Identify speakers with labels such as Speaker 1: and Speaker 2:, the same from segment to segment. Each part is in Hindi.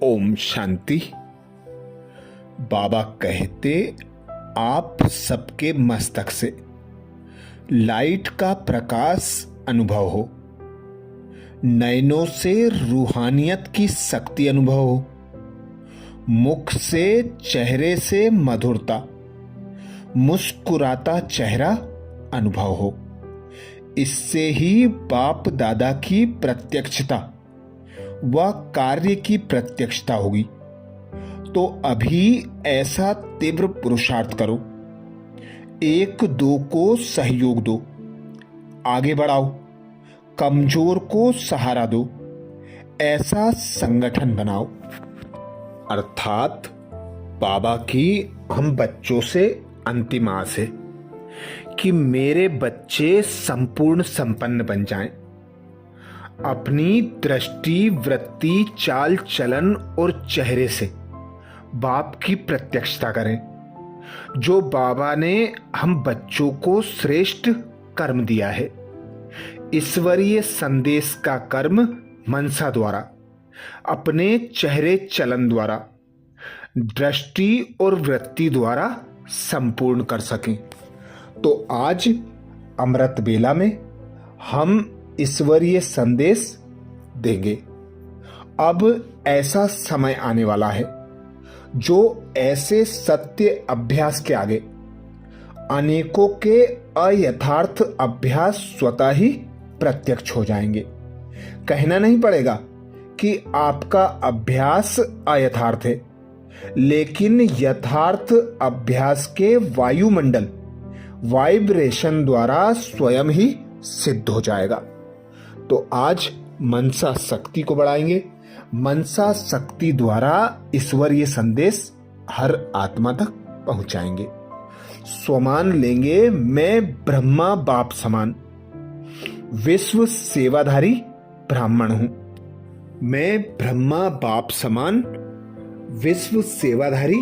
Speaker 1: ओम शांति। बाबा कहते आप सबके मस्तक से लाइट का प्रकाश अनुभव हो, नयनों से रूहानियत की शक्ति अनुभव हो, मुख से चेहरे से मधुरता, मुस्कुराता चेहरा अनुभव हो। इससे ही बाप दादा की प्रत्यक्षता व कार्य की प्रत्यक्षता होगी। तो अभी ऐसा तीव्र पुरुषार्थ करो, एक दो को सहयोग दो, आगे बढ़ाओ, कमजोर को सहारा दो, ऐसा संगठन बनाओ। अर्थात बाबा की हम बच्चों से अंतिम आस है कि मेरे बच्चे संपूर्ण संपन्न बन जाएं, अपनी दृष्टि, वृत्ति, चाल चलन और चेहरे से बाप की प्रत्यक्षता करें। जो बाबा ने हम बच्चों को श्रेष्ठ कर्म दिया है, ईश्वरीय संदेश का कर्म मनसा द्वारा, अपने चेहरे चलन द्वारा, दृष्टि और वृत्ति द्वारा संपूर्ण कर सकें। तो आज अमृत बेला में हम ईश्वरीय संदेश देंगे। अब ऐसा समय आने वाला है जो ऐसे सत्य अभ्यास के आगे अनेकों के अयथार्थ अभ्यास स्वतः ही प्रत्यक्ष हो जाएंगे। कहना नहीं पड़ेगा कि आपका अभ्यास अयथार्थ है, लेकिन यथार्थ अभ्यास के वायुमंडल वाइब्रेशन द्वारा स्वयं ही सिद्ध हो जाएगा। तो आज मनसा शक्ति को बढ़ाएंगे। मनसा शक्ति द्वारा ईश्वरीय संदेश हर आत्मा तक पहुंचाएंगे। स्वमान लेंगे, मैं ब्रह्मा बाप समान विश्व सेवाधारी ब्राह्मण हूं। मैं ब्रह्मा बाप समान विश्व सेवाधारी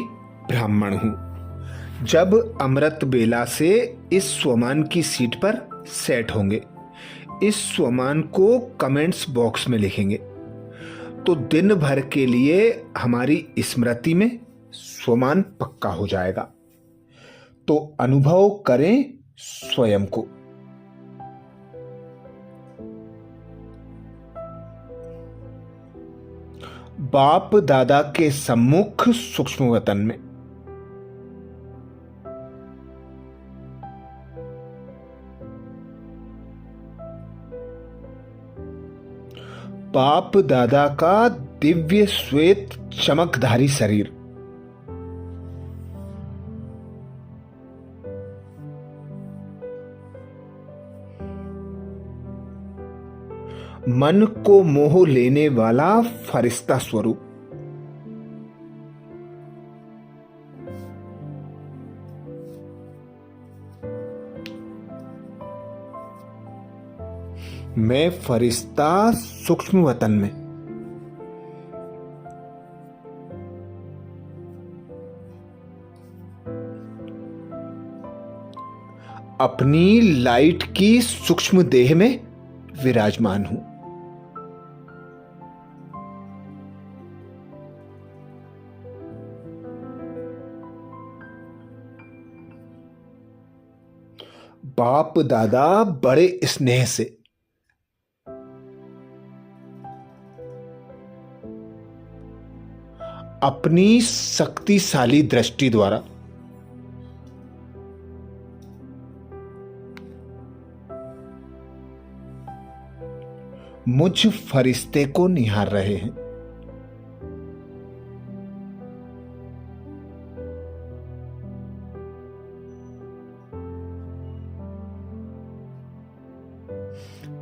Speaker 1: ब्राह्मण हूं। जब अमृत बेला से इस स्वमान की सीट पर सेट होंगे, इस स्वमान को कमेंट्स बॉक्स में लिखेंगे, तो दिन भर के लिए हमारी स्मृति में स्वमान पक्का हो जाएगा। तो अनुभव करें स्वयं को। बाप दादा के सम्मुख सूक्ष्म वतन में बाप दादा का दिव्य श्वेत चमकधारी शरीर, मन को मोह लेने वाला फरिश्ता स्वरूप, मैं फरिश्ता सूक्ष्म वतन में अपनी लाइट की सूक्ष्म देह में विराजमान हूं। बाप दादा बड़े स्नेह से अपनी शक्तिशाली दृष्टि द्वारा मुझ फरिश्ते को निहार रहे हैं।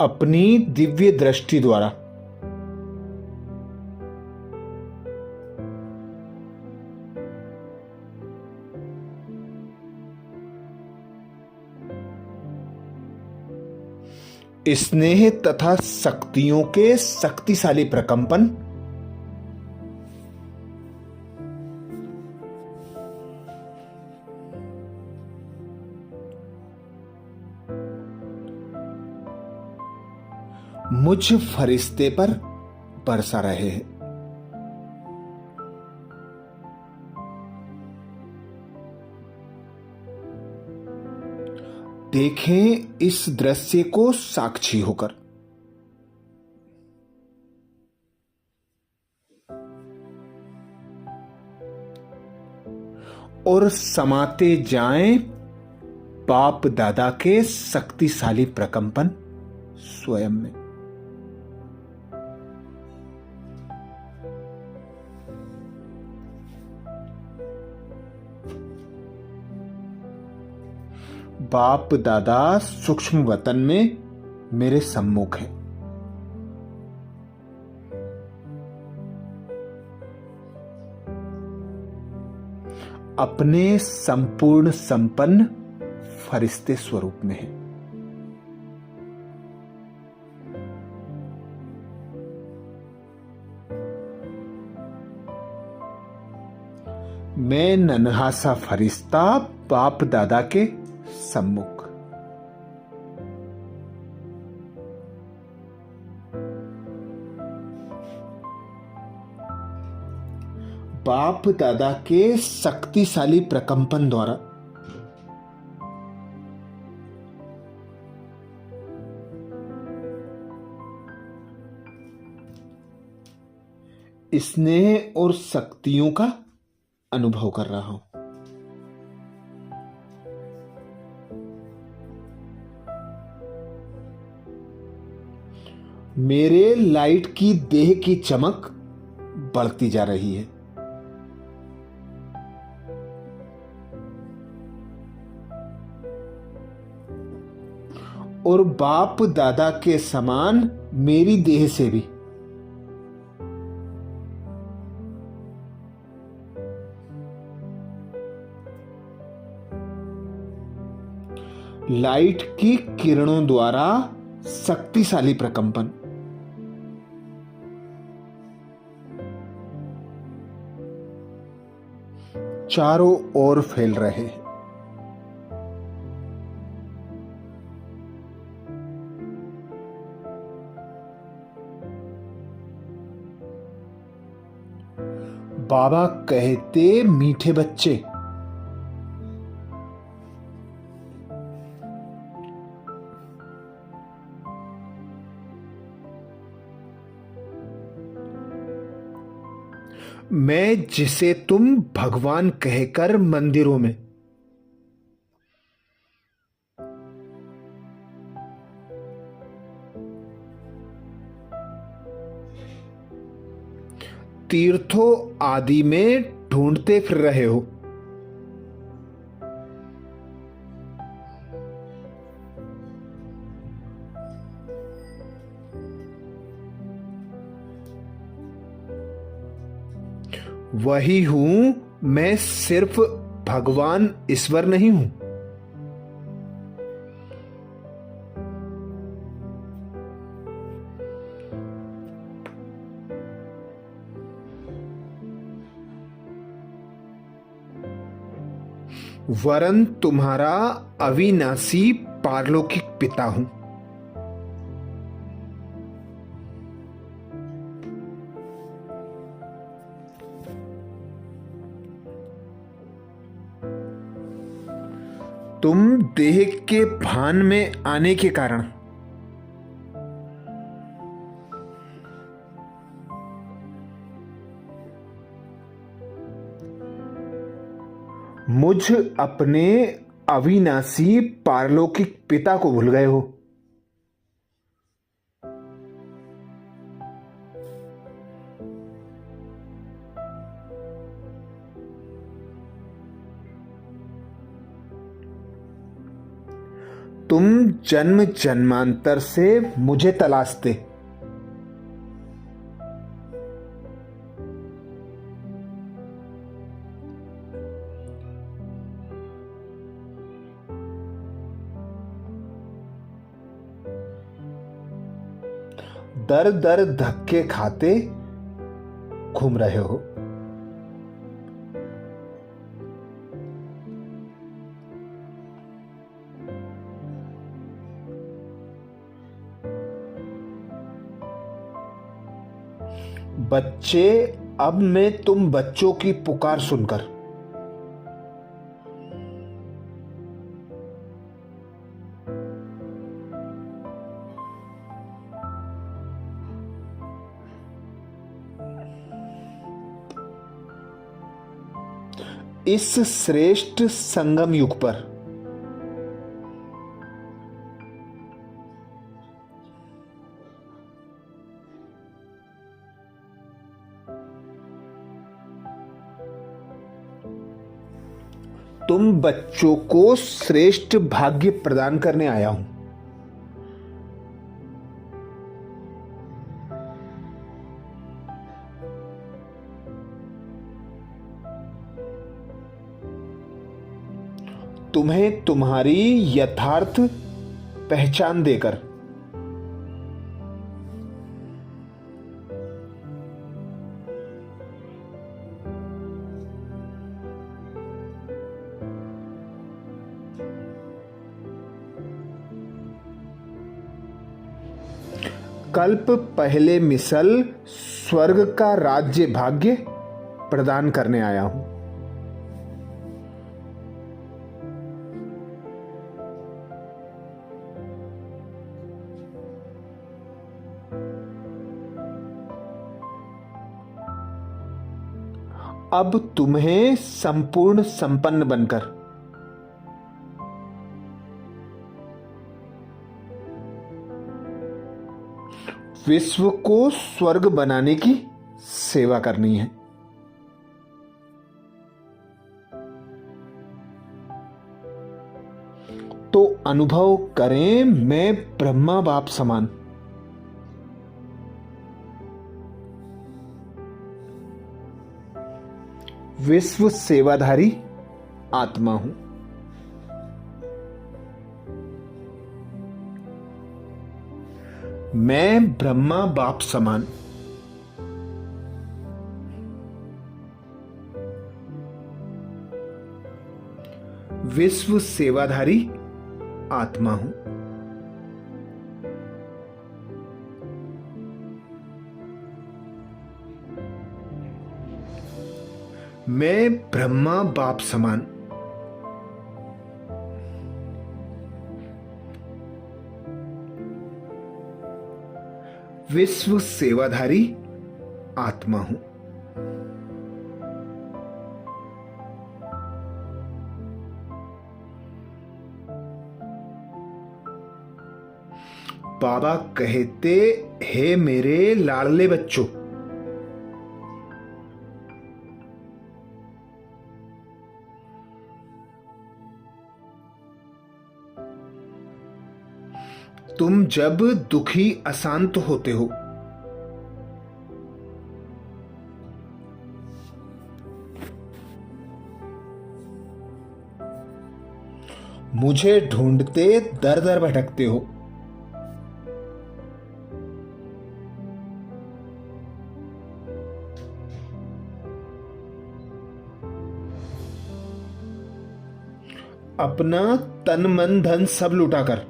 Speaker 1: अपनी दिव्य दृष्टि द्वारा स्नेह तथा शक्तियों के शक्तिशाली प्रकंपन मुझ फरिश्ते पर बरसा रहे हैं। देखें इस दृश्य को साक्षी होकर। और समाते जाएं बाप दादा के शक्तिशाली प्रकंपन स्वयं में। बाप दादा सूक्ष्म वतन में मेरे सम्मुख हैं। अपने संपूर्ण संपन्न फरिश्ते स्वरूप में है। मैं नन्हा सा फरिश्ता बाप दादा के सम्मुख। बाप दादा के शक्तिशाली प्रकंपन द्वारा स्नेह और शक्तियों का अनुभव कर रहा हूं। मेरे लाइट की देह की चमक बढ़ती जा रही है। और बाप दादा के समान मेरी देह से भी लाइट की किरणों द्वारा शक्तिशाली प्रकंपन चारों ओर फैल रहे हैं। बाबा कहते मीठे बच्चे, मैं जिसे तुम भगवान कहकर मंदिरों में तीर्थों आदि में ढूंढते फिर रहे हो, वही हूं मैं। सिर्फ भगवान ईश्वर नहीं हूं। वरन तुम्हारा अविनाशी पारलौकिक पिता हूं। तुम देह के भान में आने के कारण मुझ अपने अविनाशी पारलौकिक पिता को भूल गए हो। तुम जन्म जन्मांतर से मुझे तलाशते, दर दर धक्के खाते घूम रहे हो। बच्चे, अब मैं तुम बच्चों की पुकार सुनकर इस श्रेष्ठ संगम युग पर तुम बच्चों को श्रेष्ठ भाग्य प्रदान करने आया हूं। तुम्हें तुम्हारी यथार्थ पहचान देकर कल्प पहले मिसल स्वर्ग का राज्य भाग्य प्रदान करने आया हूं। अब तुम्हें संपूर्ण संपन्न बनकर विश्व को स्वर्ग बनाने की सेवा करनी है। तो अनुभव करें, मैं ब्रह्मा बाप समान विश्व सेवाधारी आत्मा हूं। मैं ब्रह्मा बाप समान विश्व सेवाधारी आत्मा हूं। मैं ब्रह्मा बाप समान विश्व सेवाधारी आत्मा हूं। बाबा कहते, हे मेरे लाडले बच्चों, तुम जब दुखी अशांत होते हो मुझे ढूंढते दर दर भटकते हो, अपना तन मन धन सब लुटाकर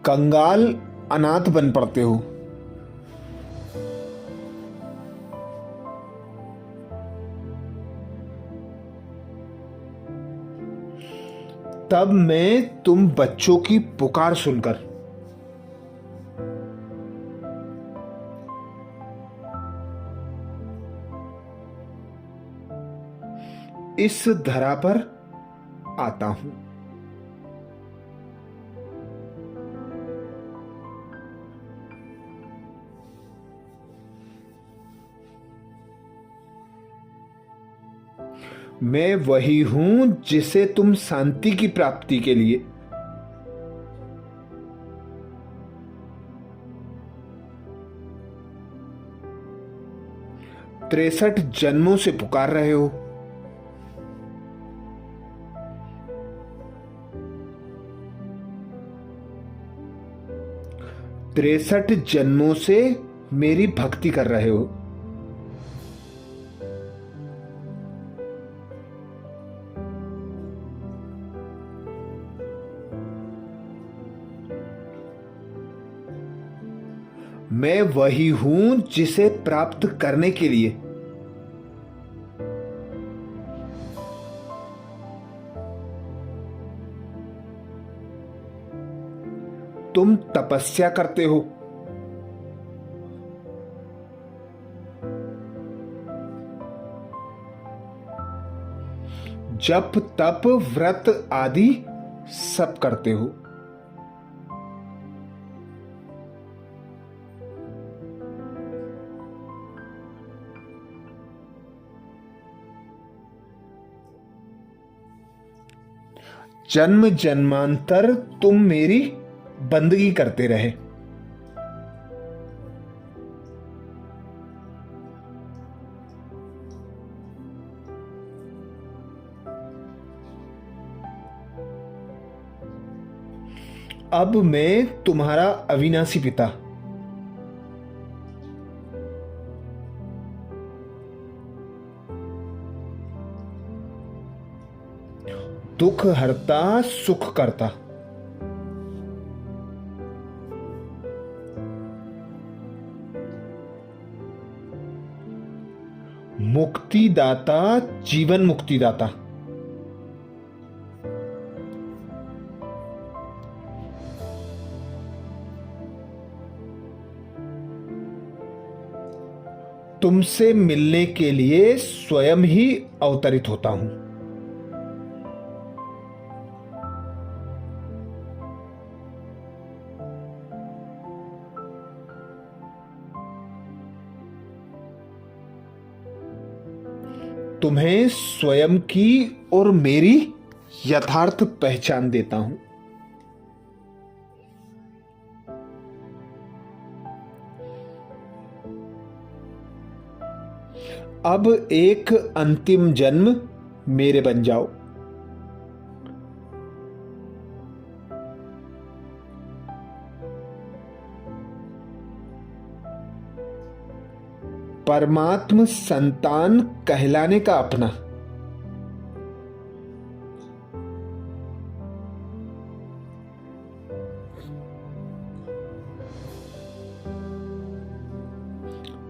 Speaker 1: कंगाल अनाथ बन पड़ते हो। तब मैं तुम बच्चों की पुकार सुनकर इस धरा पर आता हूं। मैं वही हूं जिसे तुम शांति की प्राप्ति के लिए तिरसठ जन्मों से पुकार रहे हो। तिरसठ जन्मों से मेरी भक्ति कर रहे हो। मैं वही हूं जिसे प्राप्त करने के लिए तुम तपस्या करते हो, जप तप व्रत आदि सब करते हो। जन्म जन्मांतर तुम मेरी बंदगी करते रहे। अब मैं तुम्हारा अविनाशी पिता, दुख हरता सुख करता, मुक्तिदाता जीवन मुक्तिदाता, तुमसे मिलने के लिए स्वयं ही अवतरित होता हूं। तुम्हें स्वयं की और मेरी यथार्थ पहचान देता हूं। अब एक अंतिम जन्म मेरे बन जाओ। परमात्म संतान कहलाने का अपना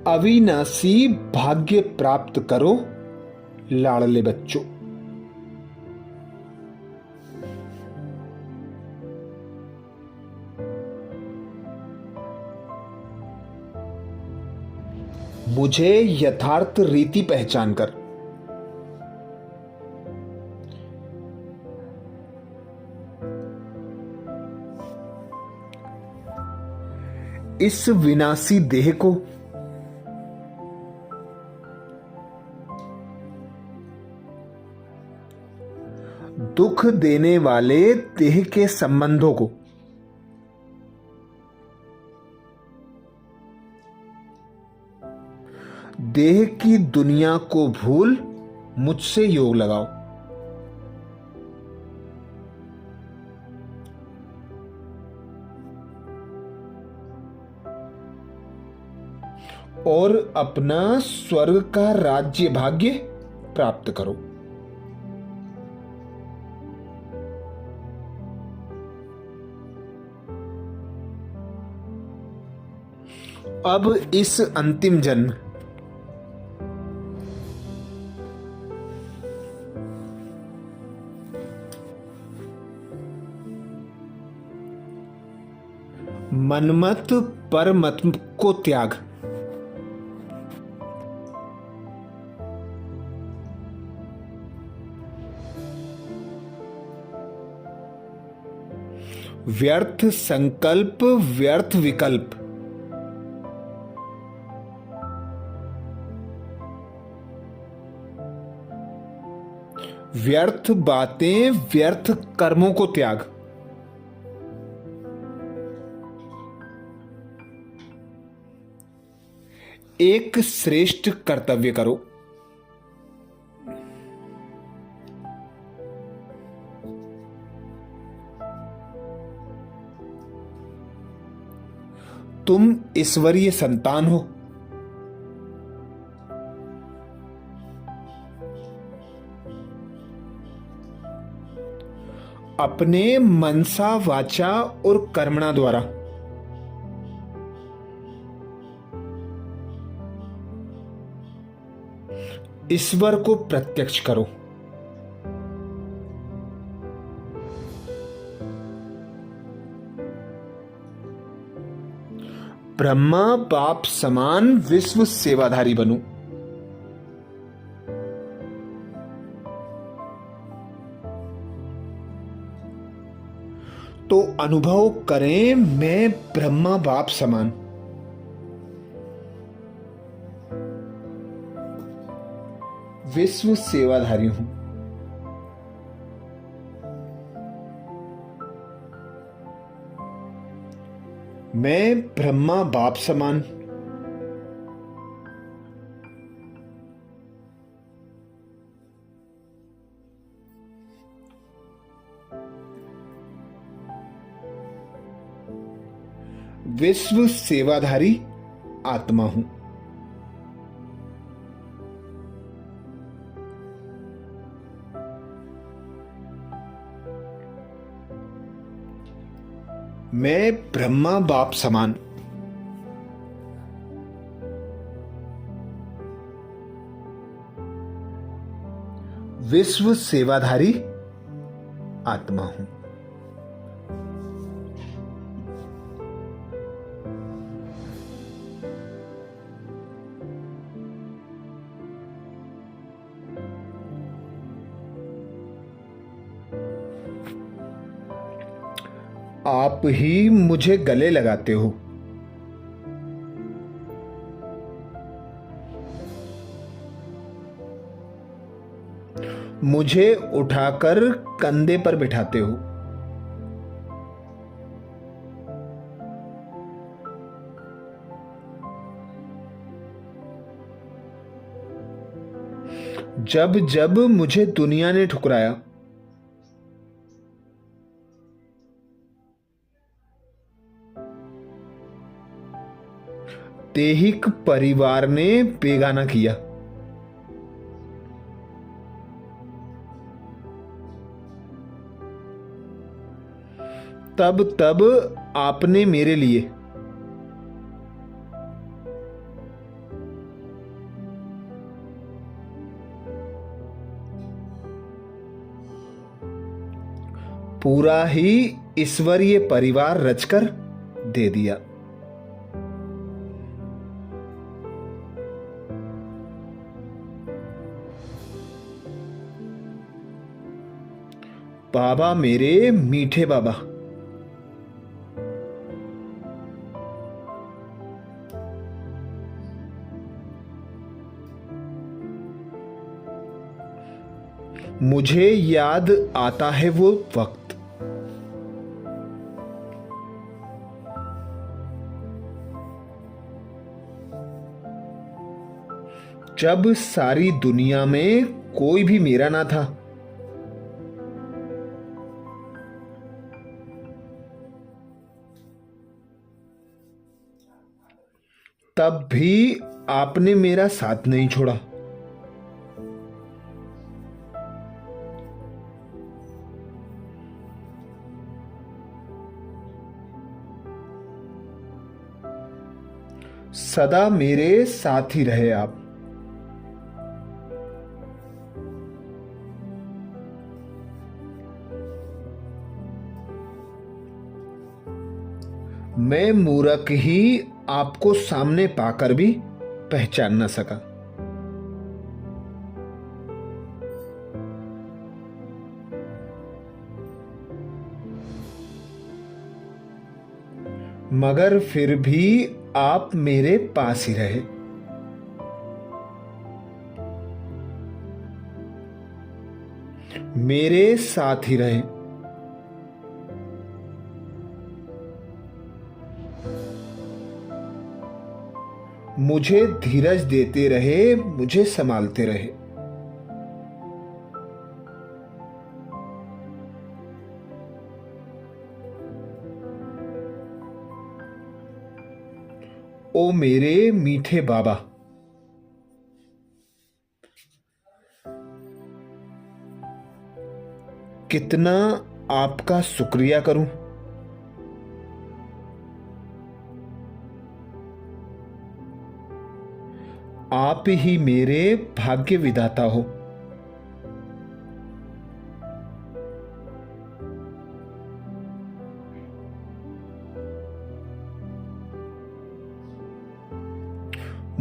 Speaker 1: अविनाशी भाग्य प्राप्त करो लाडले बच्चों। मुझे यथार्थ रीति पहचान कर इस विनाशी देह को दुख देने वाले देह के संबंधों को देह की दुनिया को भूल मुझसे योग लगाओ। और अपना स्वर्ग का राज्य भाग्य प्राप्त करो। अब इस अंतिम जन्म मनमत परमत को त्याग, व्यर्थ संकल्प व्यर्थ विकल्प, व्यर्थ बातें व्यर्थ कर्मों को त्याग, एक श्रेष्ठ कर्तव्य करो। तुम ईश्वरीय संतान हो। अपने मनसा वाचा और कर्मणा द्वारा ईश्वर को प्रत्यक्ष करो। ब्रह्मा बाप समान विश्व सेवाधारी बनूं। तो अनुभव करें मैं ब्रह्मा बाप समान। विश्व सेवाधारी हूं। मैं ब्रह्मा बाप समान। विश्व सेवाधारी आत्मा हूं। मैं ब्रह्मा बाप समान। विश्व सेवाधारी आत्मा हूं। आप ही मुझे गले लगाते हो। मुझे उठाकर कंधे पर बिठाते हो। जब जब मुझे दुनिया ने ठुकराया, देहिक परिवार ने बेगाना किया, तब तब आपने मेरे लिए पूरा ही ईश्वरीय परिवार रचकर दे दिया। बाबा मेरे मीठे बाबा, मुझे याद आता है वो वक्त जब सारी दुनिया में कोई भी मेरा ना था। तब भी आपने मेरा साथ नहीं छोड़ा। सदा मेरे साथ ही रहे आप। मैं मूर्ख ही आपको सामने पाकर भी पहचान न सका। मगर फिर भी आप मेरे पास ही रहे। मेरे साथ ही रहे। मुझे धीरज देते रहे, मुझे संभालते रहे। ओ मेरे मीठे बाबा, कितना आपका शुक्रिया करूं। आप ही मेरे भाग्य विधाता हो।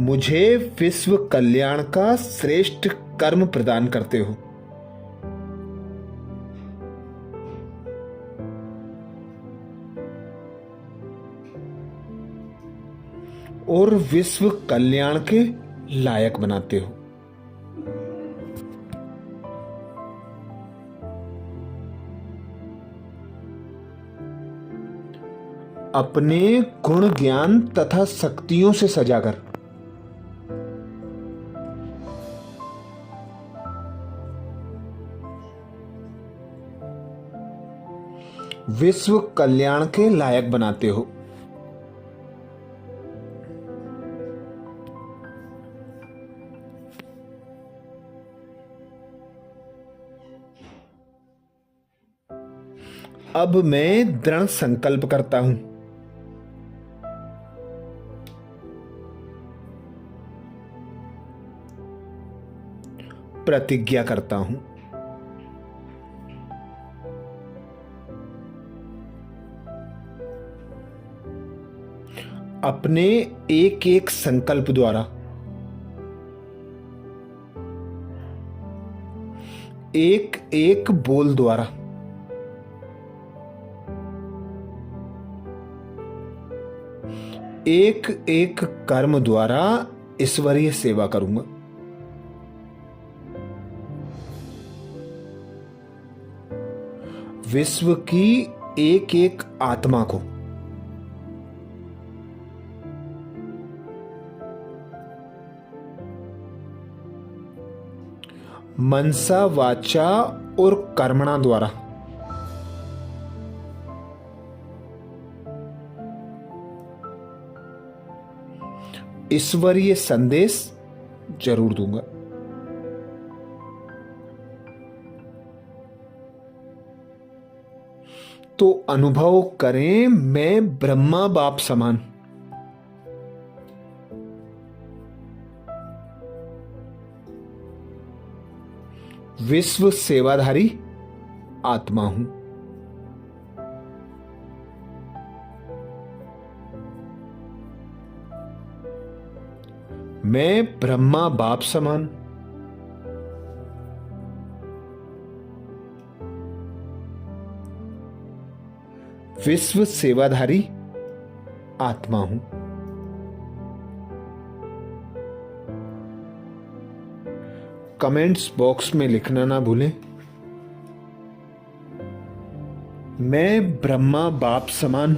Speaker 1: मुझे विश्व कल्याण का श्रेष्ठ कर्म प्रदान करते हो। और विश्व कल्याण के लायक बनाते हो। अपने गुण ज्ञान तथा शक्तियों से सजाकर विश्व कल्याण के लायक बनाते हो। अब मैं दृढ़ संकल्प करता हूं, प्रतिज्ञा करता हूं, अपने एक एक संकल्प द्वारा एक एक बोल द्वारा एक एक कर्म द्वारा ईश्वरीय सेवा करूंगा। विश्व की एक एक आत्मा को मनसा वाचा और कर्मणा द्वारा ईश्वरीय संदेश जरूर दूंगा। तो अनुभव करें, मैं ब्रह्मा बाप समान विश्व सेवाधारी आत्मा हूं। मैं ब्रह्मा बाप समान विश्व सेवाधारी आत्मा हूं। कमेंट्स बॉक्स में लिखना ना भूलें, मैं ब्रह्मा बाप समान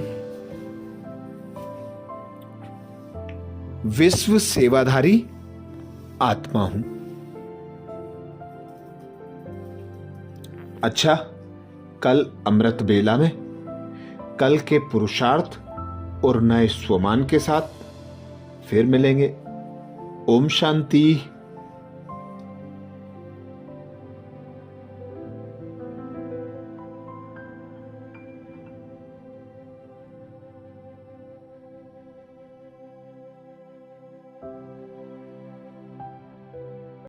Speaker 1: विश्व सेवाधारी आत्मा हूं। अच्छा, कल अमृत बेला में कल के पुरुषार्थ और नए स्वमान के साथ फिर मिलेंगे। ओम शांति।